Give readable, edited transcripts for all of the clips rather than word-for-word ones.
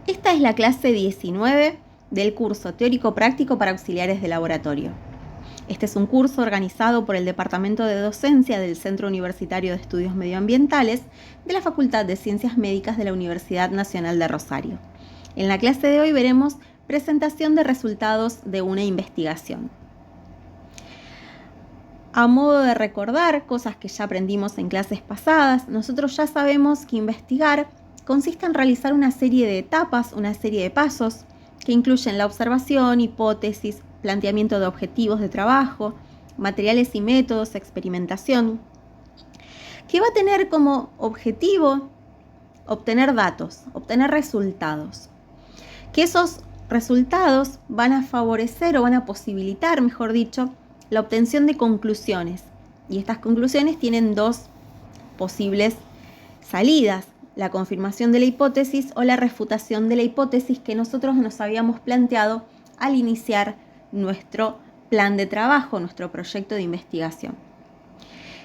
Esta es la clase 19 del curso teórico-práctico para auxiliares de laboratorio. Este es un curso organizado por el Departamento de Docencia del Centro Universitario de Estudios Medioambientales de la Facultad de Ciencias Médicas de la Universidad Nacional de Rosario. En la clase de hoy veremos presentación de resultados de una investigación. A modo de recordar cosas que ya aprendimos en clases pasadas, nosotros ya sabemos que investigar consiste en realizar una serie de etapas, una serie de pasos que incluyen la observación, hipótesis, planteamiento de objetivos de trabajo, materiales y métodos, experimentación, que va a tener como objetivo obtener datos, obtener resultados, que esos resultados van a favorecer o van a posibilitar, mejor dicho, la obtención de conclusiones. Y estas conclusiones tienen dos posibles salidas: la confirmación de la hipótesis o la refutación de la hipótesis que nosotros nos habíamos planteado al iniciar nuestro plan de trabajo, nuestro proyecto de investigación.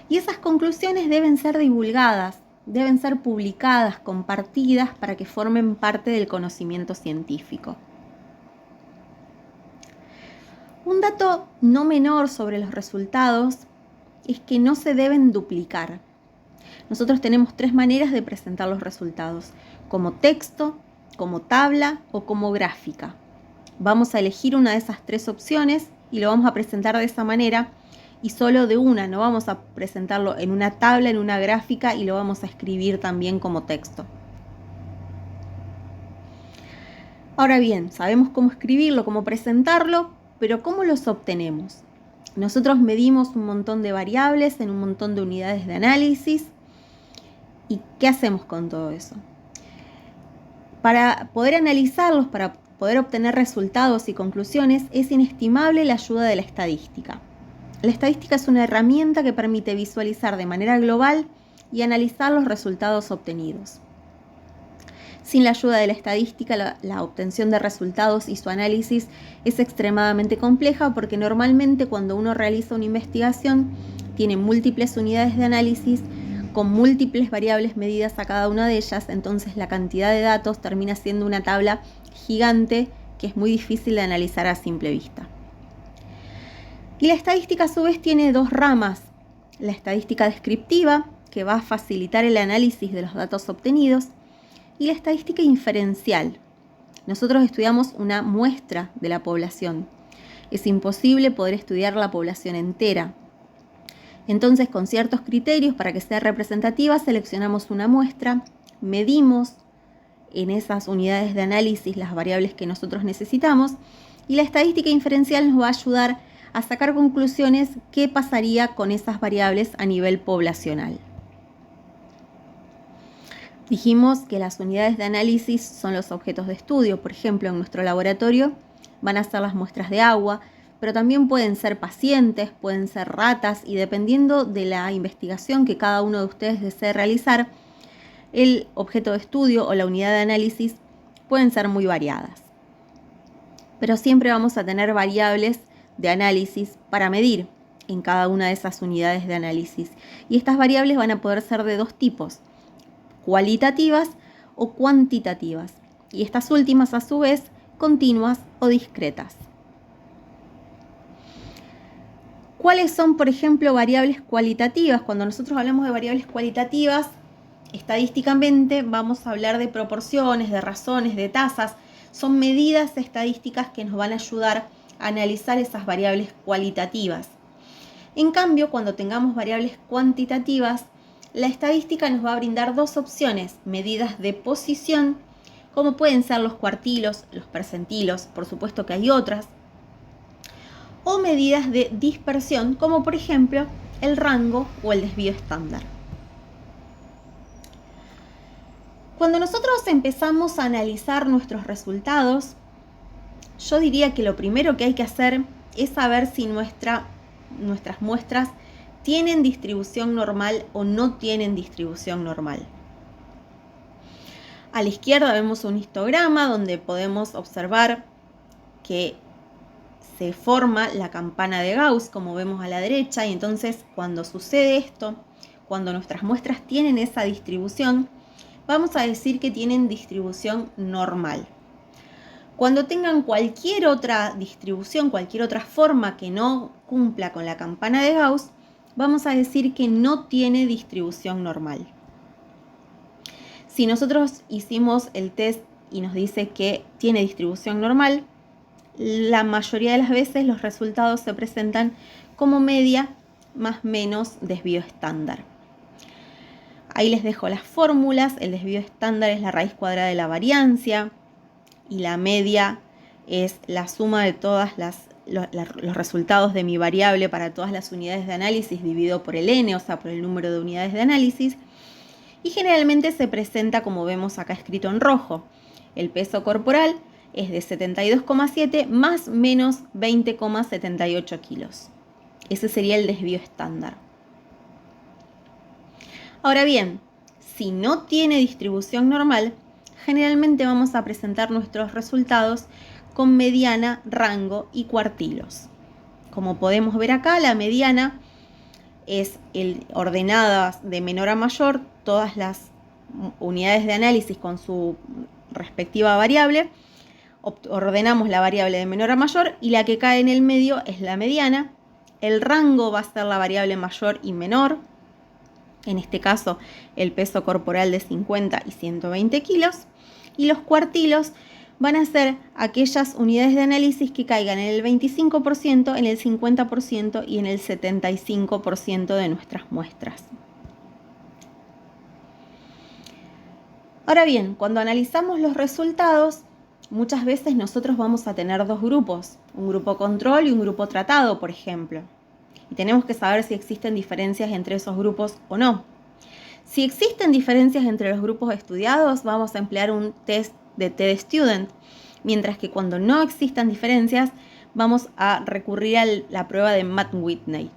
Y esas conclusiones deben ser divulgadas, deben ser publicadas, compartidas para que formen parte del conocimiento científico. Un dato no menor sobre los resultados es que no se deben duplicar. Nosotros tenemos tres maneras de presentar los resultados: como texto, como tabla o como gráfica. Vamos a elegir una de esas tres opciones y lo vamos a presentar de esa manera, y solo de una, no vamos a presentarlo en una tabla, en una gráfica, y lo vamos a escribir también como texto. Ahora bien, sabemos cómo escribirlo, cómo presentarlo, pero ¿cómo los obtenemos? Nosotros medimos un montón de variables en un montón de unidades de análisis. ¿Y qué hacemos con todo eso? Para poder analizarlos, para poder obtener resultados y conclusiones, es inestimable la ayuda de la estadística. La estadística es una herramienta que permite visualizar de manera global y analizar los resultados obtenidos. Sin la ayuda de la estadística, la obtención de resultados y su análisis es extremadamente compleja, porque normalmente cuando uno realiza una investigación tiene múltiples unidades de análisis con múltiples variables medidas a cada una de ellas, entonces la cantidad de datos termina siendo una tabla gigante que es muy difícil de analizar a simple vista. Y la estadística a su vez tiene dos ramas: la estadística descriptiva, que va a facilitar el análisis de los datos obtenidos, y la estadística inferencial. Nosotros estudiamos una muestra de la población. Es imposible poder estudiar la población entera. Entonces, con ciertos criterios para que sea representativa, seleccionamos una muestra, medimos en esas unidades de análisis las variables que nosotros necesitamos, y la estadística inferencial nos va a ayudar a sacar conclusiones qué pasaría con esas variables a nivel poblacional. Dijimos que las unidades de análisis son los objetos de estudio. Por ejemplo, en nuestro laboratorio van a ser las muestras de agua, pero también pueden ser pacientes, pueden ser ratas, y dependiendo de la investigación que cada uno de ustedes desee realizar, el objeto de estudio o la unidad de análisis pueden ser muy variadas. Pero siempre vamos a tener variables de análisis para medir en cada una de esas unidades de análisis. Y estas variables van a poder ser de dos tipos: cualitativas o cuantitativas, y estas últimas a su vez continuas o discretas. ¿Cuáles son, por ejemplo, variables cualitativas? Cuando nosotros hablamos de variables cualitativas, estadísticamente vamos a hablar de proporciones, de razones, de tasas. Son medidas estadísticas que nos van a ayudar a analizar esas variables cualitativas. En cambio, cuando tengamos variables cuantitativas, la estadística nos va a brindar dos opciones: medidas de posición, como pueden ser los cuartilos, los percentilos, por supuesto que hay otras, o medidas de dispersión, como por ejemplo el rango o el desvío estándar. Cuando nosotros empezamos a analizar nuestros resultados, yo diría que lo primero que hay que hacer es saber si nuestras muestras tienen distribución normal o no tienen distribución normal. A la izquierda vemos un histograma donde podemos observar que se forma la campana de Gauss, como vemos a la derecha, y entonces cuando sucede esto, cuando nuestras muestras tienen esa distribución, vamos a decir que tienen distribución normal. Cuando tengan cualquier otra distribución, cualquier otra forma que no cumpla con la campana de Gauss, vamos a decir que no tiene distribución normal. Si nosotros hicimos el test y nos dice que tiene distribución normal, la mayoría de las veces los resultados se presentan como media más menos desvío estándar. Ahí les dejo las fórmulas. El desvío estándar es la raíz cuadrada de la variancia y la media es la suma de todos los resultados de mi variable para todas las unidades de análisis dividido por el n, o sea, por el número de unidades de análisis. Y generalmente se presenta como vemos acá escrito en rojo. El peso corporal es de 72,7 más menos 20,78 kilos. Ese sería el desvío estándar. Ahora bien, si no tiene distribución normal, generalmente vamos a presentar nuestros resultados con mediana, rango y cuartilos. Como podemos ver acá, la mediana es ordenada de menor a mayor, todas las unidades de análisis con su respectiva variable. Ordenamos la variable de menor a mayor y la que cae en el medio es la mediana. El rango va a ser la variable mayor y menor. En este caso, el peso corporal de 50 y 120 kilos. Y los cuartilos van a ser aquellas unidades de análisis que caigan en el 25%, en el 50% y en el 75% de nuestras muestras. Ahora bien, cuando analizamos los resultados, muchas veces nosotros vamos a tener dos grupos, un grupo control y un grupo tratado, por ejemplo. Y tenemos que saber si existen diferencias entre esos grupos o no. Si existen diferencias entre los grupos estudiados, vamos a emplear un test de TED-Student, mientras que cuando no existan diferencias, vamos a recurrir a la prueba de Matt-Whitney.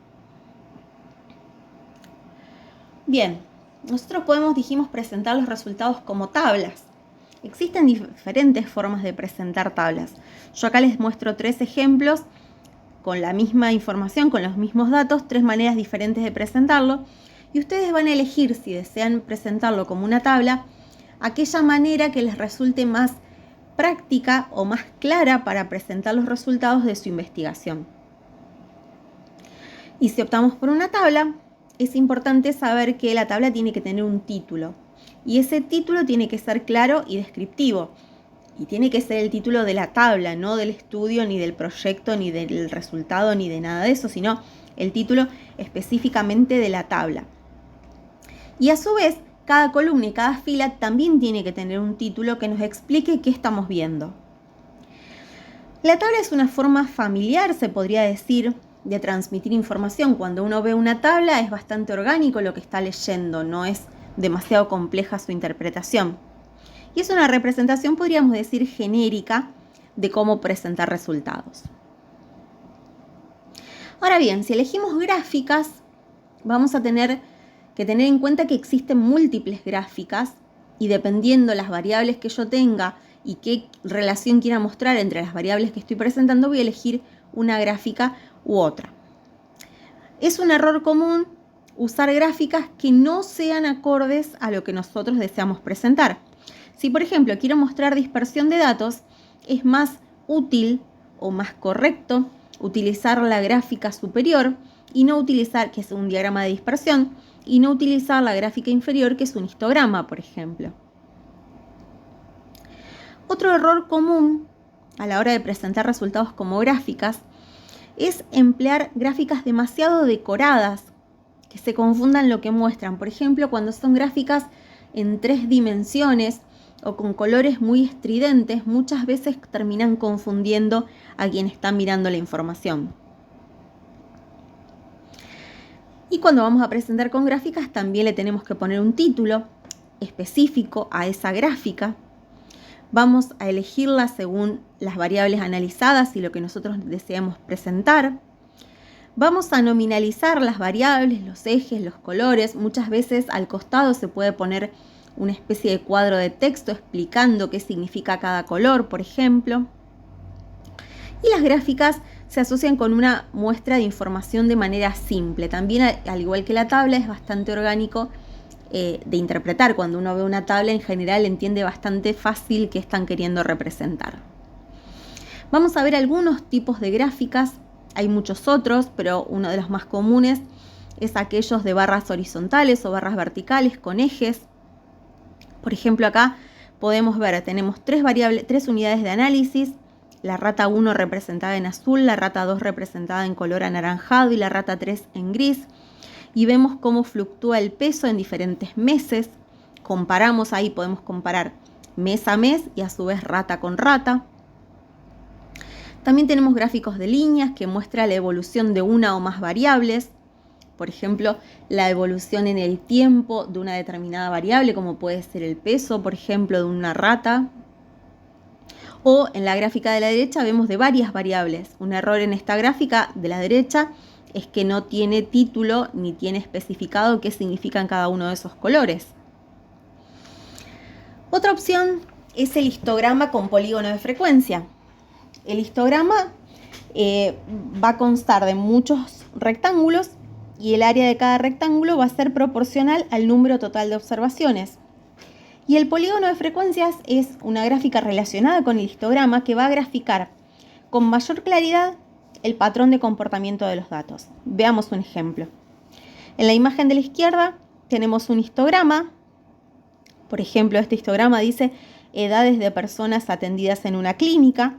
Bien, nosotros dijimos presentar los resultados como tablas. Existen diferentes formas de presentar tablas. Yo acá les muestro 3 ejemplos con la misma información, con los mismos datos, 3 maneras diferentes de presentarlo. Y ustedes van a elegir si desean presentarlo como una tabla, aquella manera que les resulte más práctica o más clara para presentar los resultados de su investigación. Y si optamos por una tabla, es importante saber que la tabla tiene que tener un título. Y ese título tiene que ser claro y descriptivo. Y tiene que ser el título de la tabla, no del estudio, ni del proyecto, ni del resultado, ni de nada de eso, sino el título específicamente de la tabla. Y a su vez, cada columna y cada fila también tiene que tener un título que nos explique qué estamos viendo. La tabla es una forma familiar, se podría decir, de transmitir información. Cuando uno ve una tabla es bastante orgánico lo que está leyendo, no es demasiado compleja su interpretación. Y es una representación, podríamos decir, genérica de cómo presentar resultados. Ahora bien, si elegimos gráficas, vamos a tener que tener en cuenta que existen múltiples gráficas y dependiendo las variables que yo tenga y qué relación quiera mostrar entre las variables que estoy presentando, voy a elegir una gráfica u otra. Es un error común usar gráficas que no sean acordes a lo que nosotros deseamos presentar. Si, por ejemplo, quiero mostrar dispersión de datos, es más útil o más correcto utilizar la gráfica superior y no utilizar, que es un diagrama de dispersión, y no utilizar la gráfica inferior, que es un histograma, por ejemplo. Otro error común a la hora de presentar resultados como gráficas es emplear gráficas demasiado decoradas, que se confundan lo que muestran. Por ejemplo, cuando son gráficas en 3 dimensiones o con colores muy estridentes, muchas veces terminan confundiendo a quien está mirando la información. Y cuando vamos a presentar con gráficas, también le tenemos que poner un título específico a esa gráfica. Vamos a elegirla según las variables analizadas y lo que nosotros deseamos presentar. Vamos a nominalizar las variables, los ejes, los colores. Muchas veces al costado se puede poner una especie de cuadro de texto explicando qué significa cada color, por ejemplo. Y las gráficas se asocian con una muestra de información de manera simple. También, al igual que la tabla, es bastante orgánico de interpretar. Cuando uno ve una tabla, en general entiende bastante fácil qué están queriendo representar. Vamos a ver algunos tipos de gráficas. Hay muchos otros, pero uno de los más comunes es aquellos de barras horizontales o barras verticales con ejes. Por ejemplo, acá podemos ver, tenemos tres unidades de análisis. La rata 1 representada en azul, la rata 2 representada en color anaranjado y la rata 3 en gris. Y vemos cómo fluctúa el peso en diferentes meses. Comparamos ahí, podemos comparar mes a mes y a su vez rata con rata. También tenemos gráficos de líneas que muestran la evolución de una o más variables. Por ejemplo, la evolución en el tiempo de una determinada variable, como puede ser el peso, por ejemplo, de una rata. O en la gráfica de la derecha vemos de varias variables. Un error en esta gráfica de la derecha es que no tiene título ni tiene especificado qué significan cada uno de esos colores. Otra opción es el histograma con polígono de frecuencia. El histograma va a constar de muchos rectángulos y el área de cada rectángulo va a ser proporcional al número total de observaciones. Y el polígono de frecuencias es una gráfica relacionada con el histograma que va a graficar con mayor claridad el patrón de comportamiento de los datos. Veamos un ejemplo. En la imagen de la izquierda tenemos un histograma. Por ejemplo, este histograma dice edades de personas atendidas en una clínica.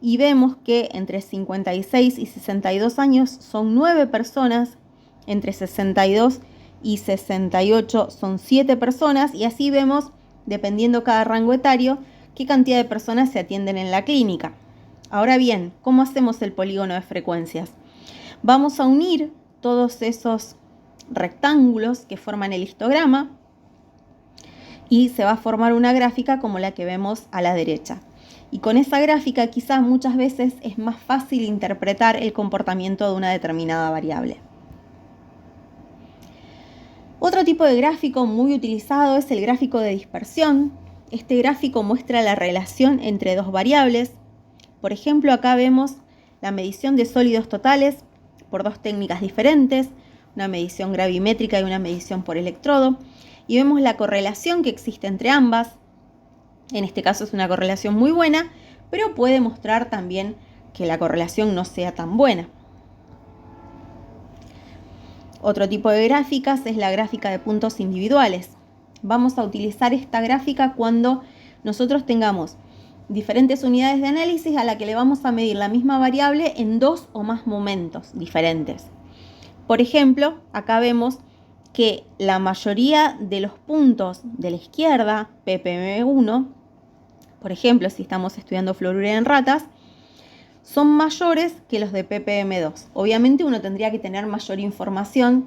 Y vemos que entre 56 y 62 años son 9 personas, entre 62 y 68 son 7 personas, y así vemos, dependiendo cada rango etario, qué cantidad de personas se atienden en la clínica. Ahora bien, ¿cómo hacemos el polígono de frecuencias? Vamos a unir todos esos rectángulos que forman el histograma y se va a formar una gráfica como la que vemos a la derecha. Y con esa gráfica quizás muchas veces es más fácil interpretar el comportamiento de una determinada variable. Otro tipo de gráfico muy utilizado es el gráfico de dispersión. Este gráfico muestra la relación entre dos variables. Por ejemplo, acá vemos la medición de sólidos totales por dos técnicas diferentes, una medición gravimétrica y una medición por electrodo, y vemos la correlación que existe entre ambas. En este caso es una correlación muy buena, pero puede mostrar también que la correlación no sea tan buena. Otro tipo de gráficas es la gráfica de puntos individuales. Vamos a utilizar esta gráfica cuando nosotros tengamos diferentes unidades de análisis a la que le vamos a medir la misma variable en dos o más momentos diferentes. Por ejemplo, acá vemos que la mayoría de los puntos de la izquierda, ppm1, por ejemplo, si estamos estudiando fluoruro en ratas, son mayores que los de ppm2. Obviamente uno tendría que tener mayor información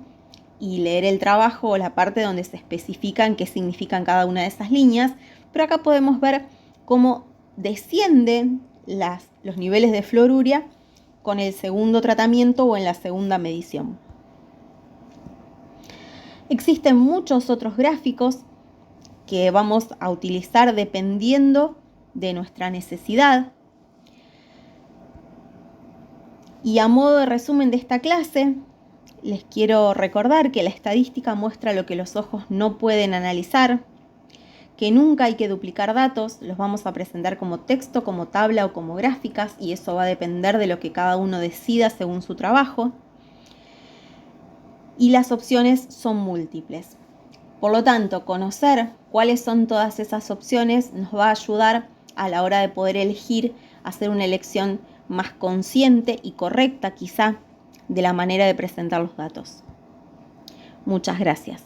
y leer el trabajo o la parte donde se especifican qué significan cada una de esas líneas, pero acá podemos ver cómo descienden los niveles de fluoruria con el segundo tratamiento o en la segunda medición. Existen muchos otros gráficos que vamos a utilizar dependiendo de nuestra necesidad. Y a modo de resumen de esta clase, les quiero recordar que la estadística muestra lo que los ojos no pueden analizar, que nunca hay que duplicar datos, los vamos a presentar como texto, como tabla o como gráficas, y eso va a depender de lo que cada uno decida según su trabajo. Y las opciones son múltiples. Por lo tanto, conocer cuáles son todas esas opciones nos va a ayudar a la hora de poder elegir, hacer una elección más consciente y correcta quizá de la manera de presentar los datos. Muchas gracias.